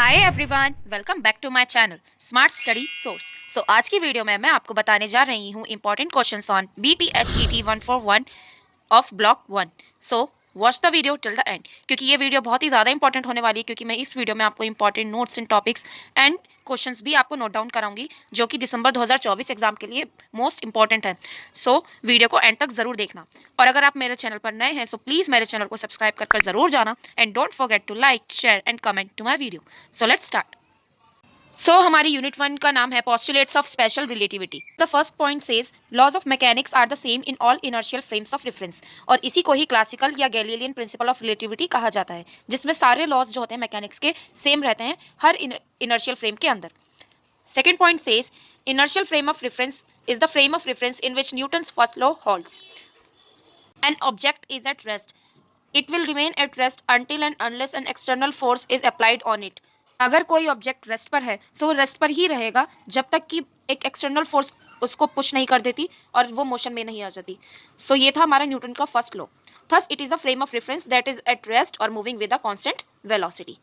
Hi everyone, welcome back to my channel smart study source. आज की video में मैं आपको बताने जा रही हूँ important questions on BPHET 141 of block 1। Watch the video till the end, क्योंकि ये वीडियो बहुत ही ज़्यादा इंपॉर्टेंट होने वाली है, क्योंकि मैं इस वीडियो में आपको important notes and topics and questions भी आपको नोट डाउन कराऊंगी, जो कि दिसंबर 2024 एग्जाम के लिए मोस्ट इंपॉर्टेंट है। वीडियो को एंड तक जरूर देखना, और अगर आप मेरे चैनल पर नए हैं प्लीज़ मेरे चैनल को सब्सक्राइब कर जरूर जाना, and don't forget to like, share and comment to my video. Let's start. हमारी यूनिट 1 का नाम है postulates of special relativity. The first point says laws of mechanics are the same in all inertial frames of reference, और इसी को ही classical या Galilean principle of relativity कहा जाता है, जिसमें सारे लॉज जो होते हैं मैकेनिक्स के सेम रहते हैं हर इनर्शियल फ्रेम के अंदर। Second point says inertial frame of reference is the frame of reference in which Newton's first law holds. An object is at rest, it will remain at rest until and unless an external force is applied on it। अगर कोई object rest पर है वो rest पर ही रहेगा जब तक कि एक एक्सटर्नल फोर्स उसको पुश नहीं कर देती और वो मोशन में नहीं आ जाती। ये था हमारा न्यूटन का first law. Thus it is a frame of reference that is at rest or moving with a constant velocity.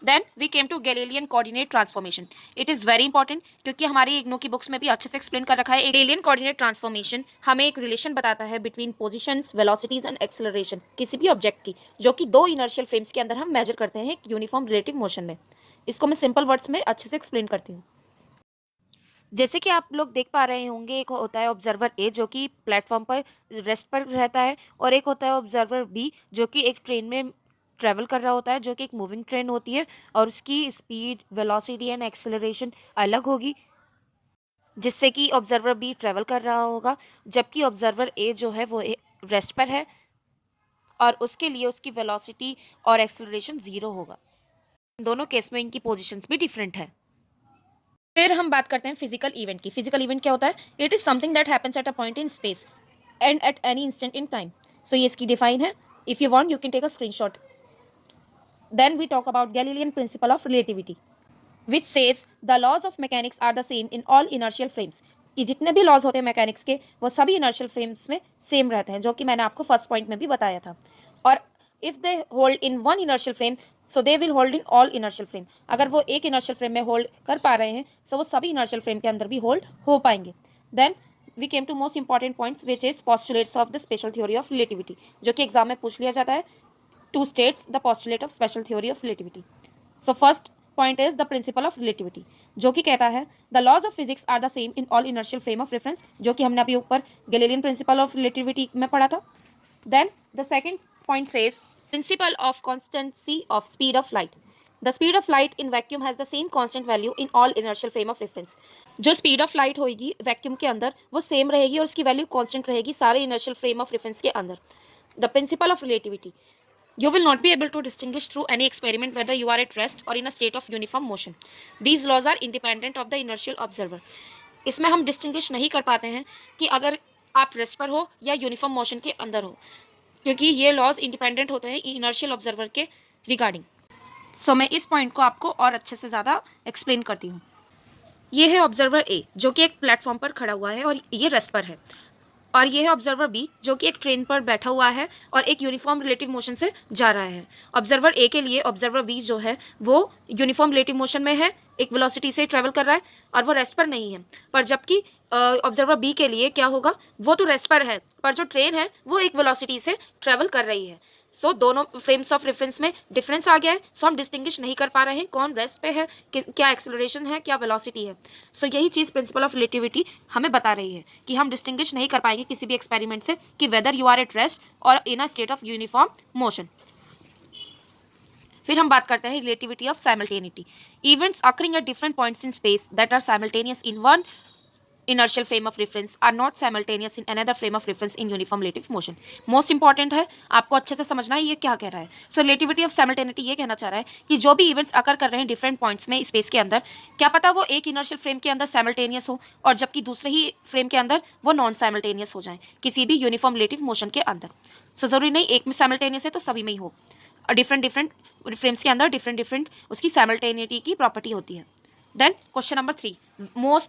Then we came to Galilean coordinate transformation. It is very important, क्योंकि हमारी इग्नो की books में भी अच्छे से explain कर रखा है। गैलीलियन कोऑर्डिनेट ट्रांसफॉर्मेशन हमें एक रिलेशन बताता है between positions, velocities and acceleration किसी भी ऑब्जेक्ट की, जो कि दो इनर्शियल फ्रेम्स के अंदर हम मेजर करते हैं एक यूनिफॉर्म रिलेटिव मोशन में। इसको मैं सिंपल वर्ड्स में अच्छे से एक्सप्लेन करती हूँ। जैसे कि आप लोग देख पा रहे होंगे, एक होता है ऑब्जर्वर ए जो कि प्लेटफॉर्म पर रेस्ट पर रहता है, और एक होता है ऑब्जर्वर बी जो कि एक ट्रेन में ट्रैवल कर रहा होता है, जो कि एक मूविंग ट्रेन होती है, और उसकी स्पीड, वेलोसिटी एंड एक्सेलरेशन अलग होगी, जिससे कि ऑब्जर्वर बी ट्रैवल कर रहा होगा, जबकि ऑब्जर्वर ए जो है वो रेस्ट पर है और उसके लिए उसकी वेलोसिटी और एक्सेलरेशन ज़ीरो होगा। दोनों केस में इनकी पोजिशंस भी डिफरेंट है। फिर हम बात करते हैं फिजिकल इवेंट की। फिजिकल इवेंट क्या होता है? It is something that happens at a point in space and at any instant in time. ये इसकी डिफाइन है। If you want you can take a screenshot. Then we talk about Galilean principle of relativity which says the laws of mechanics are the same in all inertial frames, कि जितने भी laws होते हैं mechanics के वो सभी inertial frames में same रहते हैं, जो कि मैंने आपको फर्स्ट पॉइंट में भी बताया था। और if they hold in one inertial frame they will hold in all inertial frame. अगर वो एक इनर्शियल फ्रेम में होल्ड कर पा रहे हैं वो सभी इनर्शियल फ्रेम के अंदर भी होल्ड हो पाएंगे। Then we came to most important points which is postulates of the special theory of relativity, जो कि एग्जाम में पूछ लिया जाता है। To states the postulate of special theory of relativity. First point is the principle of relativity, जो कि कहता है the laws of physics are the same in all inertial frame of reference, जो कि हमने अभी ऊपर गैलीलियन प्रिंसिपल ऑफ रिलेटिविटी में पढ़ा था। Then the second point says principle of constancy of speed of light. The speed of light in vacuum has the same constant value in all inertial frame of reference. जो speed of light होगी vacuum के अंदर वो same रहेगी और उसकी value constant रहेगी सारे इनर्शियल फ्रेम ऑफ रेफरेंस के अंदर। The principle of relativity, you will not be able to distinguish through any experiment whether you are at rest or in a state of uniform motion. These laws are independent of the inertial observer. इसमें हम distinguish नहीं कर पाते हैं कि अगर आप rest पर हो या यूनिफॉर्म मोशन के अंदर हो, क्योंकि ये लॉज इंडिपेंडेंट होते हैं इनर्शियल ऑब्जर्वर के रिगार्डिंग। मैं इस पॉइंट को आपको और अच्छे से ज़्यादा एक्सप्लेन करती हूँ। ये है ऑब्जर्वर ए जो कि एक प्लेटफॉर्म पर खड़ा हुआ है और ये रेस्ट पर है, और ये है ऑब्जर्वर बी जो कि एक ट्रेन पर बैठा हुआ है और एक यूनिफॉर्म रिलेटिव मोशन से जा रहा है। ऑब्जर्वर ए के लिए ऑब्जर्वर बी जो है वो यूनिफॉर्म रिलेटिव मोशन में है, एक वेलोसिटी से ट्रेवल कर रहा है और वो रेस्ट पर नहीं है। पर जबकि ऑब्जर्वर बी के लिए क्या होगा, वो तो रेस्ट पर है पर जो ट्रेन है वो एक वेलोसिटी से ट्रेवल कर रही है। दोनों फ्रेम्स ऑफ रेफरेंस में डिफरेंस आ गया है। हम डिस्टिंग्विश नहीं कर पा रहे हैं कौन रेस्ट पे है, क्या एक्सेलरेशन है, क्या वेलोसिटी है। यही चीज़ प्रिंसिपल ऑफ रिलेटिविटी हमें बता रही है कि हम डिस्टिंग्विश नहीं कर पाएंगे किसी भी एक्सपेरिमेंट से कि whether you are at rest or in a state of uniform motion. फिर हम बात करते हैं relativity of simultaneity. Events occurring at different points in space that are simultaneous in one inertial frame of reference are not simultaneous in another frame of reference in uniform relative motion. Most important है, आपको अच्छे से समझना है ये क्या कह रहा है। रिलेटिविटी ऑफ साइमल्टेनिटी ये कहना चाह रहा है कि जो भी इवेंट्स अकर कर रहे हैं डिफरेंट पॉइंट्स में स्पेस के अंदर, क्या पता वो एक इनर्शियल फ्रेम के अंदर साइमल्टेनियस हो और जबकि दूसरे ही फ्रेम के अंदर वो नॉन साइमल्टेनियस हो जाए किसी भी यूनिफॉर्म रिलेटिव मोशन के अंदर। ज़रूरी नहीं एक में साइमल्टेनियस है तो सभी में ही हो, और डिफरेंट डिफरेंट फ्रेम्स के अंदर डिफरेंट डिफरेंट उसकी साइमल्टेनिटी की प्रॉपर्टी होती है। Then question number 3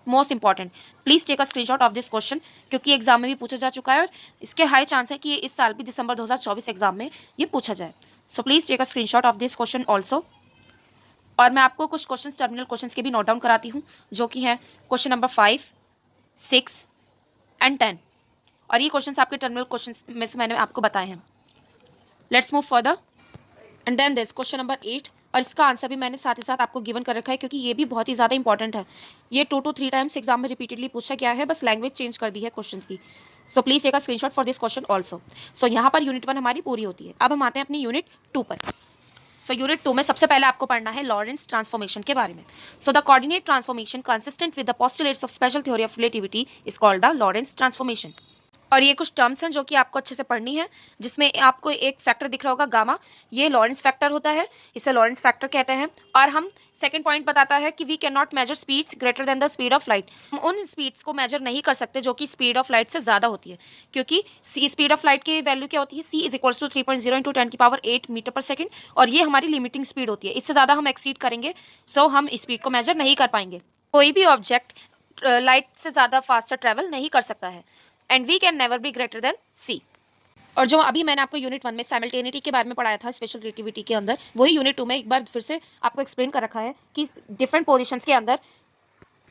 most important, please take a screenshot of this question, क्योंकि एग्जाम में भी पूछा जा चुका है और इसके हाई चांस है कि ये इस साल भी दिसंबर 2024 एग्जाम में ये पूछा जाए। Please take a screenshot of this question also. और मैं आपको कुछ क्वेश्चन टर्मिनल क्वेश्चंस के भी नोट डाउन कराती हूँ, जो कि है क्वेश्चन नंबर 5, 6 एंड 10। और ये क्वेश्चंस आपके टर्मिनल क्वेश्चंस में से मैंने आपको बताए हैं। Let's move further and then this question number 8, और इसका आंसर भी मैंने साथ ही साथ आपको गिवन कर रखा है, क्योंकि ये भी बहुत ही ज़्यादा इंपॉर्टेंट है। ये 2 to 3 टाइम्स एग्जाम में रिपीटेडली पूछा गया है, बस लैंग्वेज चेंज कर दी है क्वेश्चन की। So please take a screenshot for this question also. So यहाँ पर यूनिट 1 हमारी पूरी होती है। अब हम आते हैं अपनी यूनिट 2 पर। सो यूनिट 2 में सबसे पहले आपको पढ़ना है लॉरेंस ट्रांसफॉर्मेशन के बारे में। So the coordinate transformation consistent with the postulates of special theory of relativity is called the Lorentz transformation. और ये कुछ टर्म्स हैं जो कि आपको अच्छे से पढ़नी है, जिसमें आपको एक फैक्टर दिख रहा होगा गामा, ये लॉरेंस फैक्टर होता है, इसे लॉरेंस फैक्टर कहते हैं। और हम सेकंड पॉइंट बताता है कि we can not measure speeds greater than the speed of light. हम उन स्पीड्स को मेजर नहीं कर सकते जो कि स्पीड ऑफ लाइट से ज़्यादा होती है, क्योंकि स्पीड ऑफ लाइट की वैल्यू क्या होती है, c is equals to 3.0 into 10⁸ metre per second, और ये हमारी लिमिटिंग स्पीड होती है। इससे ज़्यादा हम एक्सीड करेंगे सो हम स्पीड को मेजर नहीं कर पाएंगे। कोई भी ऑब्जेक्ट लाइट से ज़्यादा फास्टर ट्रेवल नहीं कर सकता है, and we can never be greater than c। और जो अभी मैंने आपको यूनिट 1 में साइमल्टेनिटी के बारे में पढ़ाया था स्पेशल रिलेटिविटी के अंदर, वही यूनिट 2 में एक बार फिर से आपको एक्सप्लेन कर रखा है कि डिफरेंट पोजीशंस के अंदर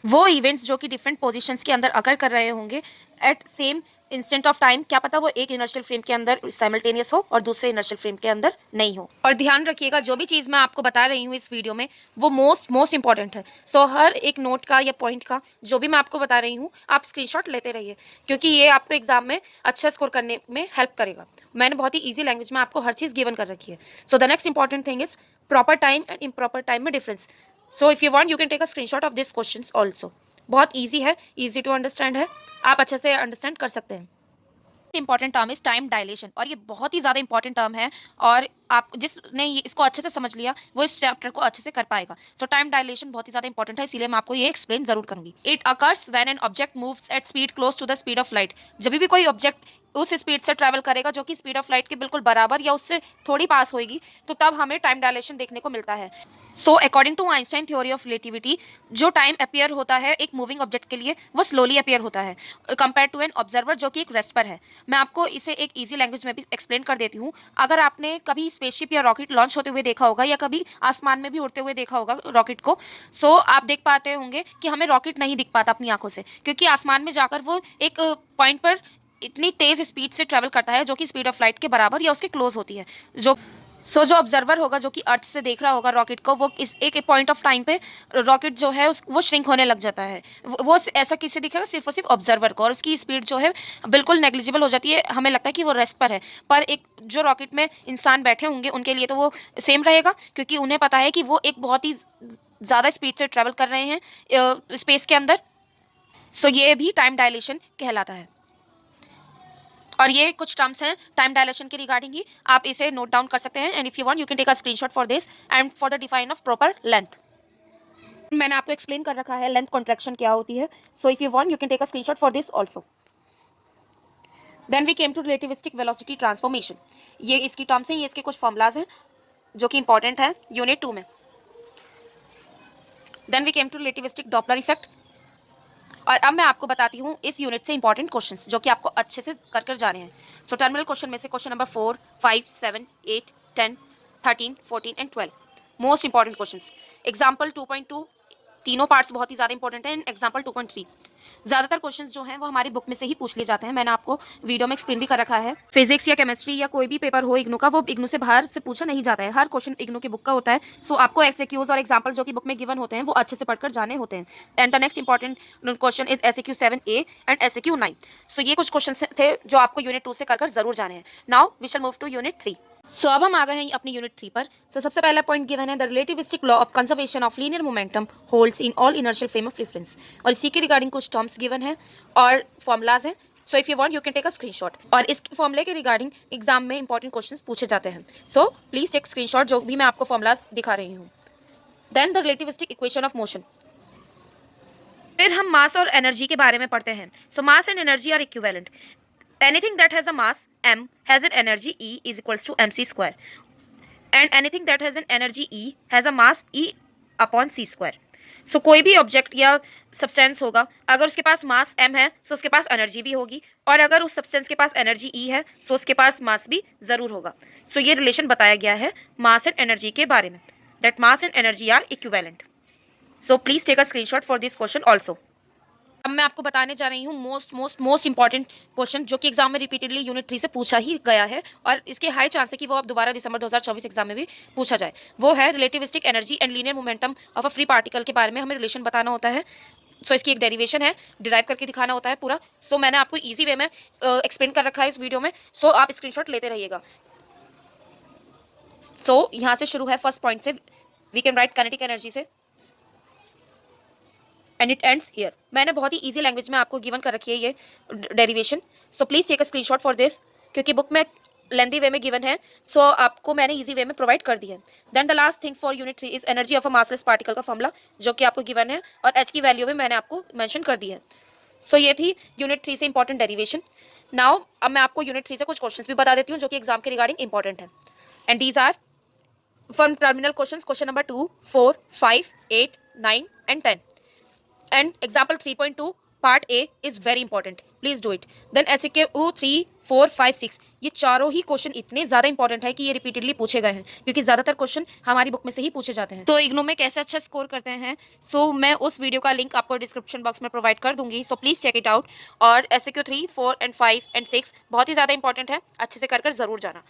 वो इवेंट्स जो कि डिफरेंट पोजीशंस के अंदर अकर कर रहे होंगे at same instant of time, क्या पता वो एक इनर्शियल फ्रेम के अंदर साइमल्टेनियस हो और दूसरे इनर्शियल फ्रेम के अंदर नहीं हो। और ध्यान रखिएगा, जो भी चीज़ मैं आपको बता रही हूँ इस वीडियो में वो मोस्ट इंपॉर्टेंट है। सो हर एक नोट का या पॉइंट का जो भी मैं आपको बता रही हूँ आप स्क्रीनशॉट लेते रहिए, क्योंकि ये आपको एग्जाम में अच्छा स्कोर करने में हेल्प करेगा। मैंने बहुत ही ईजी लैंग्वेज में आपको हर चीज़ गिवन कर रखी है। So the next important thing is proper time and improper time में difference. So if you want you can take a screenshot of this question also. बहुत ईजी है, ईजी टू अंडरस्टैंड है, आप अच्छे से अंडरस्टैंड कर सकते हैं। Important term is time dilation, और ये बहुत ही ज़्यादा इंपॉर्टेंट टर्म है, और आप जिसने इसको अच्छे से समझ लिया वो इस चैप्टर को अच्छे से कर पाएगा। सो टाइम डायलेशन बहुत ही ज़्यादा इंपॉर्टेंट है, इसीलिए मैं आपको ये एक्सप्लेन जरूर करूंगी। It occurs when an object moves at speed close to the speed of light. जब भी कोई ऑब्जेक्ट उस स्पीड से ट्रैवल करेगा जो कि स्पीड ऑफ लाइट के बिल्कुल बराबर या उससे थोड़ी पास होगी, तो तब हमें टाइम डायलेशन देखने को मिलता है। So according to Einstein theory of relativity, जो टाइम अपियर होता है एक मूविंग ऑब्जेक्ट के लिए वो स्लोली अपियर होता है कंपेयर टू एन ऑब्जर्वर जो कि एक रेस्ट पर है। मैं आपको इसे एक ईजी लैंग्वेज में भी एक्सप्लेन कर देती हूँ। अगर आपने कभी स्पेसशिप या रॉकेट लॉन्च होते हुए देखा होगा या कभी आसमान में भी उड़ते हुए देखा होगा रॉकेट को, सो आप देख पाते होंगे कि हमें रॉकेट नहीं दिख पाता अपनी आंखों से, क्योंकि आसमान में जाकर वो एक पॉइंट पर इतनी तेज स्पीड से ट्रेवल करता है जो कि स्पीड ऑफ लाइट के बराबर या उसके क्लोज होती है। जो ऑब्जर्वर होगा जो कि अर्थ से देख रहा होगा रॉकेट को, वो इस एक पॉइंट ऑफ टाइम पे रॉकेट जो है वो श्रिंक होने लग जाता है। वो ऐसा किसे दिखेगा, सिर्फ और सिर्फ ऑब्जर्वर को, और उसकी स्पीड जो है बिल्कुल नेग्लिजिबल हो जाती है। हमें लगता है कि वो रेस्ट पर है, पर एक जो रॉकेट में इंसान बैठे होंगे उनके लिए तो वो सेम रहेगा, क्योंकि उन्हें पता है कि वो एक बहुत ही ज़्यादा स्पीड से ट्रेवल कर रहे हैं स्पेस के अंदर। सो ये भी टाइम डायलेशन कहलाता है। और ये कुछ टर्म्स हैं टाइम डायलेशन के रिगार्डिंग ही, आप इसे नोट डाउन कर सकते हैं, and if you want you can take a screenshot for this and for the define of proper length. मैंने आपको एक्सप्लेन कर रखा है लेंथ कॉन्ट्रैक्शन क्या होती है। So if you want you can take a screenshot for this also. Then we came to relativistic velocity transformation. ये इसकी टर्म्स हैं, ये इसके कुछ फॉर्मूलाज हैं जो कि इंपॉर्टेंट है यूनिट 2 में। Then we came to relativistic Doppler effect. और अब मैं आपको बताती हूँ इस यूनिट से इंपॉर्टेंट क्वेश्चंस जो कि आपको अच्छे से कर जाने हैं। सो टर्मिनल क्वेश्चन में से question number 4, 5, 7, 8, 10, 13, 14 and 12 most important questions. Example 2.2 तीनों पार्ट्स बहुत ही ज़्यादा इंपॉर्टेंट है। एग्जाम्पल 2.3 ज़्यादातर क्वेश्चंस जो हैं वो हमारी बुक में से ही पूछ लिए जाते हैं। मैंने आपको वीडियो में एक्सप्लेन भी कर रखा है। फिजिक्स या केमिस्ट्री या कोई भी पेपर हो इग्नू का, वो इग्नू से बाहर से पूछा नहीं जाता है, हर क्वेश्चन इग्नू की बुक का होता है। सो आपको एसएक्यूज और एग्जाम्पल जो कि बुक में गिवन होते हैं वो अच्छे से पढ़कर जाने होते हैं। And the next important question is SAQ 7A and SAQ 9। सो ये कुछ क्वेश्चन थे जो आपको यूनिट 2 से कर जरूर जाने हैं। Now we shall move to unit 3। सो अब हम आ गए हैं अपनी यूनिट 3 पर। सो सबसे पहला पॉइंट गिवन है the relativistic law of conservation of linear momentum holds in all inertial frame of reference. और इसी के रिगार्डिंग कुछ टर्म्स गिवन है और फॉर्मुलाज हैं। So if you want you can take a screenshot. और इस फॉर्मूले के रिगार्डिंग एग्जाम में इंपॉर्टेंट क्वेश्चंस पूछे जाते हैं। सो प्लीज टेक स्क्रीनशॉट जो भी मैं आपको फॉर्मुलाज दिखा रही हूँ। Then the relativistic equation of motion. फिर हम मास और एनर्जी के बारे में पढ़ते हैं। So mass and energy are equivalent. Anything that has a mass m has an energy E is equals to mc square, and anything that has an energy E has a mass E upon c square. So कोई भी object या substance होगा, अगर उसके पास मास m है तो उसके पास energy भी होगी, और अगर उस सब्सटेंस के पास एनर्जी E है तो उसके पास मास भी ज़रूर होगा। सो ये रिलेशन बताया गया है मास एंड एनर्जी के बारे में। that mass and energy are equivalent. So please take a screenshot for this question also. अब मैं आपको बताने जा रही हूँ मोस्ट इंपॉर्टेंट क्वेश्चन जो कि एग्जाम में रिपीटेडली यूनिट 3 से पूछा ही गया है और इसके हाई चांस है कि वो अब दोबारा दिसंबर 2024 एग्जाम में भी पूछा जाए। वो है relativistic energy and linear momentum of a free particle के बारे में हमें रिलेशन बताना होता है। सो इसकी एक डेरिवेशन है, डिराइव करके दिखाना होता है पूरा। सो मैंने आपको ईजी वे में एक्सप्लेन कर रखा है इस वीडियो में। सो आप स्क्रीनशॉट लेते रहिएगा। सो यहाँ से शुरू है फर्स्ट पॉइंट से, we can write kinetic energy से एंड इट एंड्स हियर। मैंने बहुत ही इजी लैंग्वेज में आपको गिवन कर रखी है ये derivation. So please take a screenshot for this, क्योंकि बुक में लेंदी वे में गिवन है। सो आपको मैंने इजी वे में प्रोवाइड कर दी है। Then the last thing for unit 3 is energy of a massless particle का फॉर्मूला, जो कि आपको गिवन है और एच की वैल्यू भी मैंने आपको मेंशन कर दी है। सो ये थी यूनिट 3 से इंपॉर्टेंट डेरिवेशन। नाउ अब मैं आपको यूनिट 3 से कुछ क्वेश्चंस भी बता देती हूँ जो कि एग्जाम के रिगार्डिंग इंपॉर्टेंट है। And these are from terminal question, question number 2, 4, 5, 8, 9 and 10. And example 3.2 part A is very important, please do it. Then SEQ 3, 4, 5, 6 ये चारों ही क्वेश्चन इतने ज़्यादा इंपॉर्टेंट है कि ये रिपीटेडली पूछे गए हैं, क्योंकि ज़्यादातर क्वेश्चन हमारी बुक में से ही पूछे जाते हैं। तो इग्नू में कैसे अच्छा स्कोर करते हैं, सो मैं उस वीडियो का लिंक आपको डिस्क्रिप्शन बॉक्स में प्रोवाइड कर दूंगी। So please check it out. और SEQ 3, 4 and 5 and 6 बहुत ही ज़्यादा इंपॉर्टेंट है, अच्छे से कर ज़रूर जाना।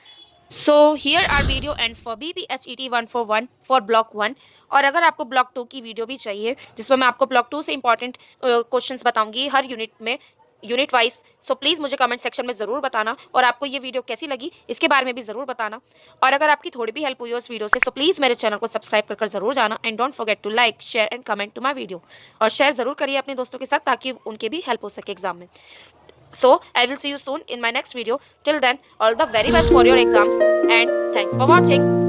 So here are video ends for BPHET 141 for block 1। और अगर आपको ब्लॉक 2 की वीडियो भी चाहिए जिसमें मैं आपको ब्लॉक 2 से इंपॉर्टेंट क्वेश्चंस बताऊंगी हर यूनिट में, यूनिट वाइज, सो प्लीज़ मुझे कमेंट सेक्शन में ज़रूर बताना और आपको ये वीडियो कैसी लगी इसके बारे में भी ज़रूर बताना। और अगर आपकी थोड़ी भी हेल्प हुई हो इस वीडियो से, सो प्लीज़ मेरे चैनल को सब्सक्राइब कर ज़रूर जाना and don't forget to like, share and comment to my video. और शेयर ज़रूर करिए अपने दोस्तों के साथ ताकि उनके भी हेल्प हो सके एग्जाम में। So I will see you soon in my next video. Till then, all the very best for your exams and thanks for watching.